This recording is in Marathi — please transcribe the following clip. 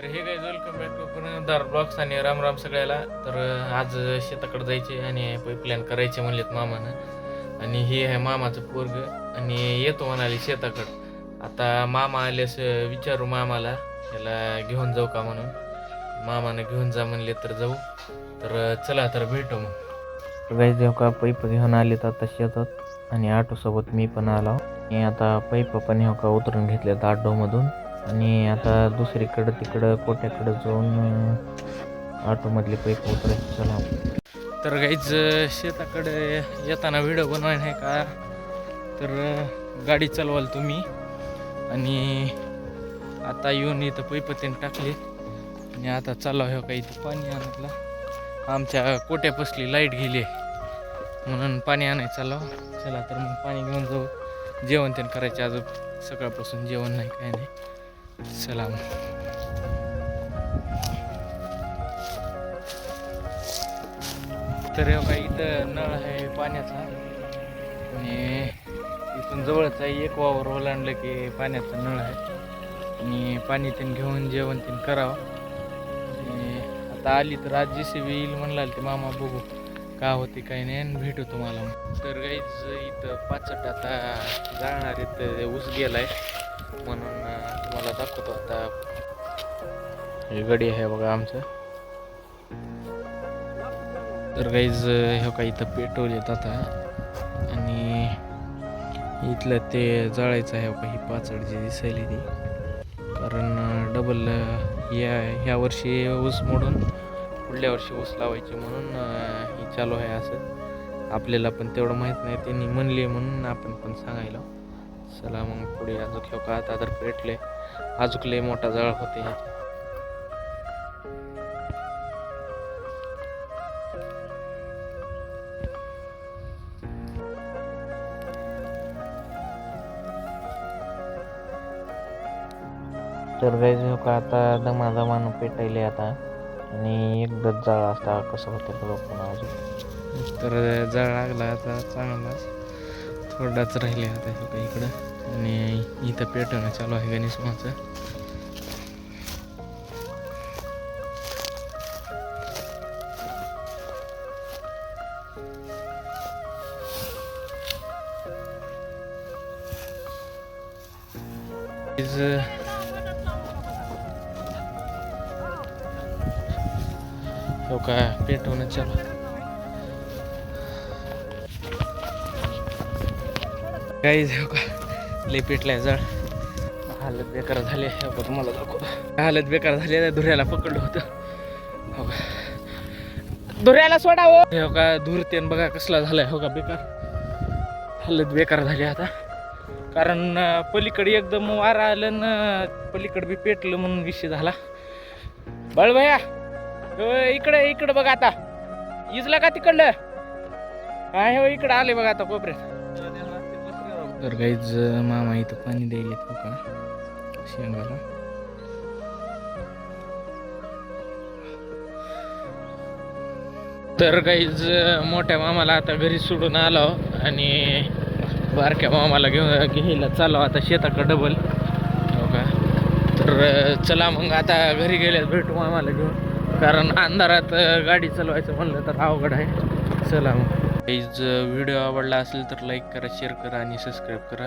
तर हे काय वेलकम बॅक टू पुनदार ब्लॉग्स आणि राम राम सगळ्याला. तर आज शेताकडे जायचे आणि प्लॅन करायचे म्हणलेत मामानं. आणि हे आहे मामाचं पोरग आणि येतो म्हणाले शेताकडं. आता मामा आल्यास विचारू मामाला याला घेऊन जाऊ का म्हणून. मामानं घेऊन जा म्हणले तर जाऊ. तर चला तर भेटू मग. गाईज जेव्हा का पैप घेऊन आलेत आता शेतात आणि ऑटोसोबत मी पण आलो. आणि आता पैप पण हे का उतरून घेतलेत ऑटोमधून आणि आता दुसरीकडं तिकडं कोट्याकडं जाऊन ऑटोमधले पैप उतरायचे. चला तर गाईज शेताकडे येताना व्हिडिओ बनवाय नाही का, तर गाडी चालवाल तुम्ही. आणि आता येऊन इथं पैप त्याने टाकले आणि आता चालू आहे काही इथं पाणी आणायला. आमच्या कोट्यापसली लाईट गेली म्हणून पाणी आणायचं चालू. चला तर मग पाणी घेऊन जाऊ. जेवण त्यानं करायचे, अजून सकाळपासून जेवण नाही काय नाही. चला मग. तर काही इथं नळ आहे पाण्याचा आणि इथून जवळच आहे. एक वावर ओलांडलं की पाण्याचा नळ आहे आणि पाणी त्यानं घेऊन जेवण त्यानं करावं. आणि आता आली तर आज JCB येईल म्हणला ते मामा, बघू का होते काही नाही आणि भेटू तुम्हाला. तर गाईज इथं पाचट आता जाणार इथं ऊस गेलाय म्हणून तुम्हाला दाखवतो. आता हे गडी आहे बघा आमचं. तर गाईज हे काही इथं पेट्रोल येत आता आणि इथलं ते जळायचं आहे का ही पाचड जी दिसायली ती. कारण डबल ह्या वर्षी ऊस मोडून पुढल्या वर्षी ऊस लावायचे म्हणून ही चालू आहे. असं आपल्याला पण तेवढं माहीत नाही, त्यांनी म्हणले म्हणून आपण पण सांगायला. चला मग पुढे अजून घेऊ का. आता तर पेटले, अजून लय मोठा जळ होते ह्याचा. तर गाईज हो का आता दमादमानं पेटायले आता आणि एकदाच जाळ असता कसं होतं बघा पुन्हा अजून. तर जाळ लागला आता चांगला, थोडाच राहिले आता हे का इकडं. आणि इथं पेटवणं चालू आहे गणेश माचं. हो का पेटवणं चालू. काही हो का लय पेटलाय जळ. हालत बेकार झाली हो का, तुम्हाला दाखवतो. हालत बेकार झाली. धुऱ्याला पकडलं होतं हो का. धुऱ्याला सोडावं हो का. धुरतेन बघा कसला झालाय हो का, बेकार. हालत बेकार झाली आता. कारण पलीकडे एकदम वारा आलं ना, पलीकडे बी पेटलं म्हणून विषय झाला. बाळभया इकडे इकडे बघा आता. इजला का तिकडलं काय हो, इकडं आले बघा आता कोपऱ्यात. तर गाईज मामा इथं पाणी द्यायला हो का शेंगाला. तर गाईज मोठ्या मामाला आता घरी सोडून आलो आणि बारक्या मामाला घ्यायला चाललो आता शेताकडे डबल हो का. तर चला मग आता घरी गेल्यास भेटू मामाला घेऊन, कारण अंधारात गाडी चालवायचं म्हणलं तर अवघड आहे. चला मग. गाईज व्हिडिओ आवडला असेल तर लाईक करा, शेअर करा आणि सबस्क्राईब करा.